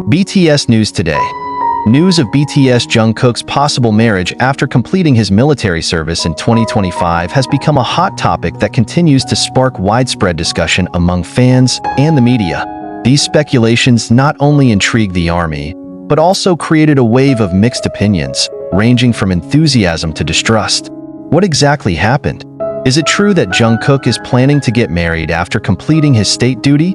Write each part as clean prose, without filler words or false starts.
BTS News Today. News of BTS Jungkook's possible marriage after completing his military service in 2025 has become a hot topic that continues to spark widespread discussion among fans and the media. These speculations not only intrigued the army, but also created a wave of mixed opinions, ranging from enthusiasm to distrust. What exactly happened? Is it true that Jungkook is planning to get married after completing his state duty?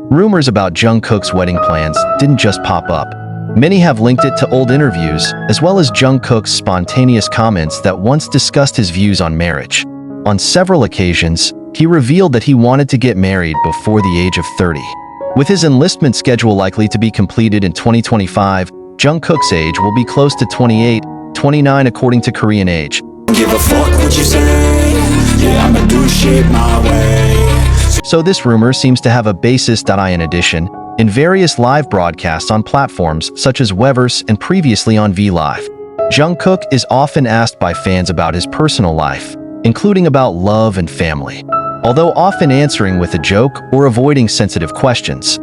Rumors about Jungkook's wedding plans didn't just pop up. Many have linked it to old interviews, as well as Jungkook's spontaneous comments that once discussed his views on marriage. On several occasions, he revealed that he wanted to get married before the age of 30. With his enlistment schedule likely to be completed in 2025, Jungkook's age will be close to 28, 29 according to Korean age. Give a fuck what you say. Yeah, I'ma do shit my way. So this rumor seems to have a basis. In addition, in various live broadcasts on platforms such as Weverse and previously on V-Live, Jungkook is often asked by fans about his personal life, including about love and family. Although often answering with a joke or avoiding sensitive questions,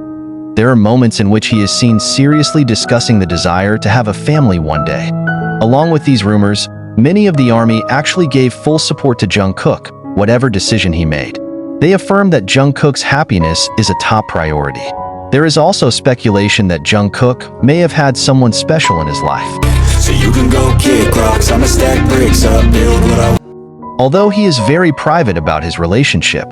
there are moments in which he is seen seriously discussing the desire to have a family one day. Along with these rumors, many of the army actually gave full support to Jungkook, whatever decision he made. They affirmed that Jungkook's happiness is a top priority. There is also speculation that Jungkook may have had someone special in his life. So you can go kick rocks, I'ma stack bricks up, build what I... Although he is very private about his relationship,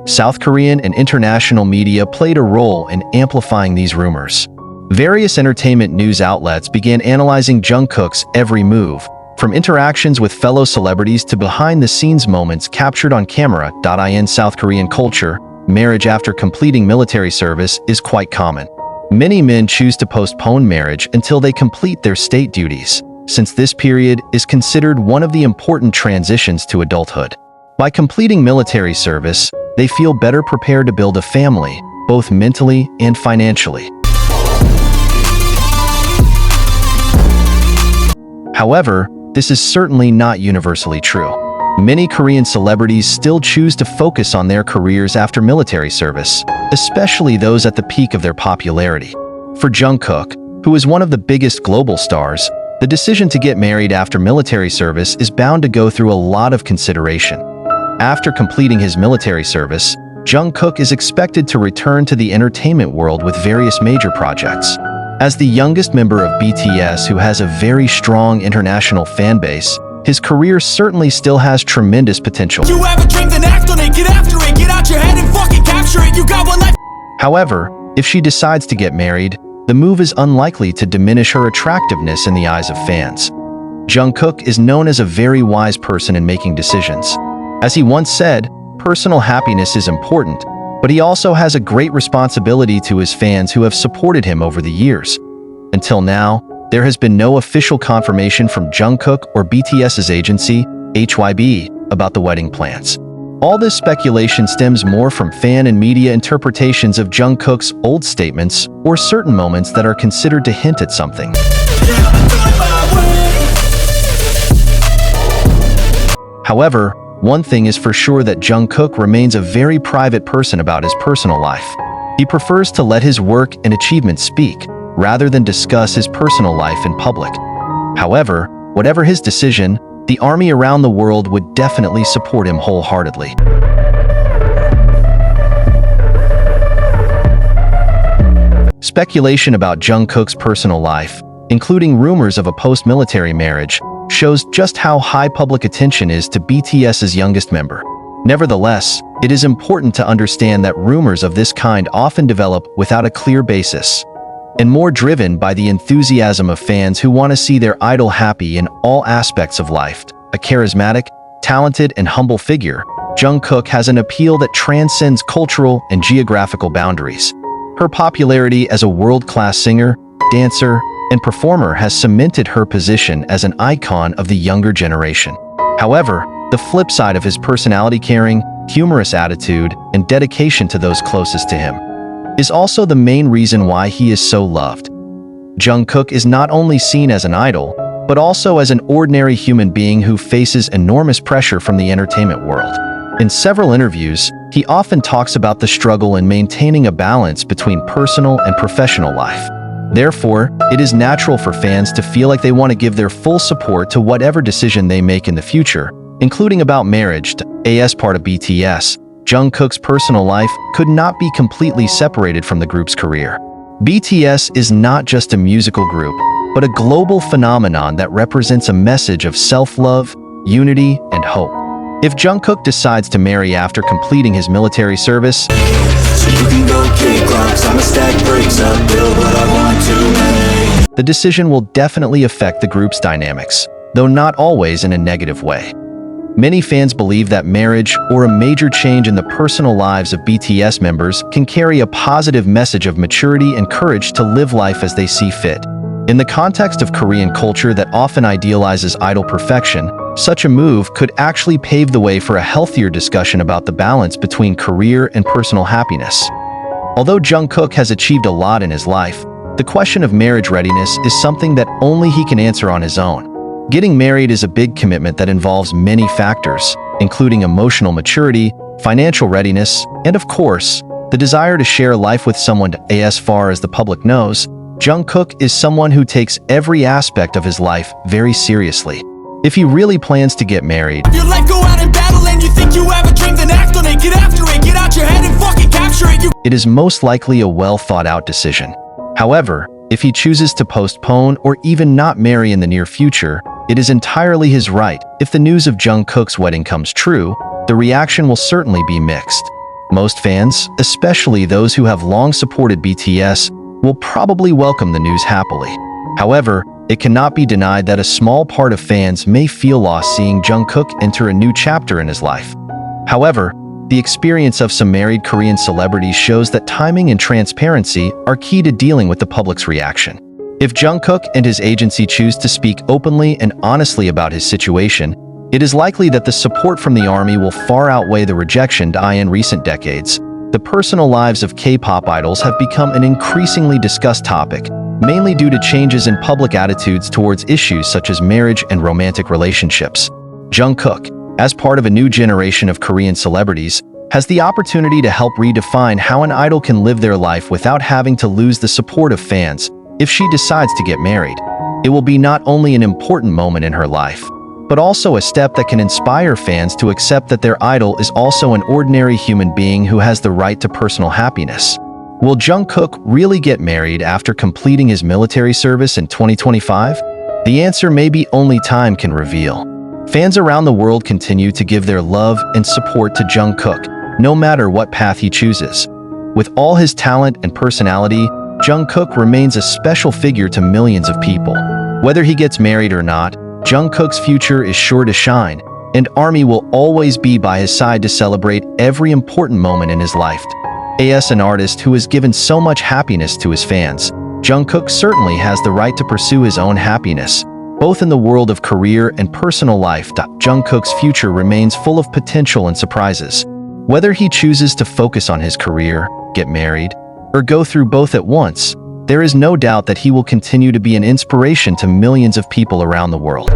South Korean and international media played a role in amplifying these rumors. Various entertainment news outlets began analyzing Jungkook's every move, from interactions with fellow celebrities to behind-the-scenes moments captured on camera. In South Korean culture, marriage after completing military service is quite common. Many men choose to postpone marriage until they complete their state duties, since this period is considered one of the important transitions to adulthood. By completing military service, they feel better prepared to build a family, both mentally and financially. However, this is certainly not universally true. Many Korean celebrities still choose to focus on their careers after military service, especially those at the peak of their popularity. For Jungkook, who is one of the biggest global stars, the decision to get married after military service is bound to go through a lot of consideration. After completing his military service, Jungkook is expected to return to the entertainment world with various major projects. As the youngest member of BTS who has a very strong international fan base, his career certainly still has tremendous potential. You have a dream, then act on it, get after it, get out your head and fucking capture it, you got one life. However, if she decides to get married, the move is unlikely to diminish her attractiveness in the eyes of fans. Jungkook is known as a very wise person in making decisions. As he once said, personal happiness is important, but he also has a great responsibility to his fans who have supported him over the years. Until now, there has been no official confirmation from Jungkook or BTS's agency, HYB, about the wedding plans. All this speculation stems more from fan and media interpretations of Jungkook's old statements or certain moments that are considered to hint at something. However, one thing is for sure that Jungkook remains a very private person about his personal life. He prefers to let his work and achievements speak, rather than discuss his personal life in public. However, whatever his decision, the army around the world would definitely support him wholeheartedly. Speculation about Jungkook's personal life, including rumors of a post-military marriage, shows just how high public attention is to BTS's youngest member. Nevertheless, it is important to understand that rumors of this kind often develop without a clear basis, and more driven by the enthusiasm of fans who want to see their idol happy in all aspects of life. A charismatic, talented, and humble figure, Jungkook has an appeal that transcends cultural and geographical boundaries. Her popularity as a world-class singer, dancer, and performer has cemented her position as an icon of the younger generation. However, the flip side of his personality, caring, humorous attitude, and dedication to those closest to him, is also the main reason why he is so loved. Jungkook is not only seen as an idol, but also as an ordinary human being who faces enormous pressure from the entertainment world. In several interviews, he often talks about the struggle in maintaining a balance between personal and professional life. Therefore, it is natural for fans to feel like they want to give their full support to whatever decision they make in the future, including about marriage. As part of BTS, Jungkook's personal life could not be completely separated from the group's career. BTS is not just a musical group, but a global phenomenon that represents a message of self-love, unity, and hope. If Jungkook decides to marry after completing his military service, So you can go kick rocks, I'ma stack bricks up, build what I want to make. the decision will definitely affect the group's dynamics, though not always in a negative way. Many fans believe that marriage or a major change in the personal lives of BTS members can carry a positive message of maturity and courage to live life as they see fit. In the context of Korean culture that often idealizes idol perfection, such a move could actually pave the way for a healthier discussion about the balance between career and personal happiness. Although Jungkook has achieved a lot in his life, the question of marriage readiness is something that only he can answer on his own. Getting married is a big commitment that involves many factors, including emotional maturity, financial readiness, and of course, the desire to share life with someone. As far as the public knows, Jungkook is someone who takes every aspect of his life very seriously. If he really plans to get married, Your life go out in battle and you think you have a dream, then act on it, get after it, get out your head and fucking capture it. it is most likely a well-thought-out decision. However, if he chooses to postpone or even not marry in the near future, it is entirely his right. If the news of Jungkook's wedding comes true, the reaction will certainly be mixed. Most fans, especially those who have long supported BTS, will probably welcome the news happily. However, it cannot be denied that a small part of fans may feel lost seeing Jungkook enter a new chapter in his life. However, the experience of some married Korean celebrities shows that timing and transparency are key to dealing with the public's reaction. If Jungkook and his agency choose to speak openly and honestly about his situation, it is likely that the support from the army will far outweigh the rejection. In recent decades, the personal lives of K-pop idols have become an increasingly discussed topic, mainly due to changes in public attitudes towards issues such as marriage and romantic relationships. Jungkook, as part of a new generation of Korean celebrities, has the opportunity to help redefine how an idol can live their life without having to lose the support of fans. If she decides to get married, it will be not only an important moment in her life, but also a step that can inspire fans to accept that their idol is also an ordinary human being who has the right to personal happiness. Will Jungkook really get married after completing his military service in 2025? The answer maybe only time can reveal. Fans around the world continue to give their love and support to Jungkook, no matter what path he chooses. With all his talent and personality, Jungkook remains a special figure to millions of people. Whether he gets married or not, Jungkook's future is sure to shine, and ARMY will always be by his side to celebrate every important moment in his life. As an artist who has given so much happiness to his fans, Jungkook certainly has the right to pursue his own happiness, both in the world of career and personal life. Jungkook's future remains full of potential and surprises. Whether he chooses to focus on his career, get married, or go through both at once, there is no doubt that he will continue to be an inspiration to millions of people around the world.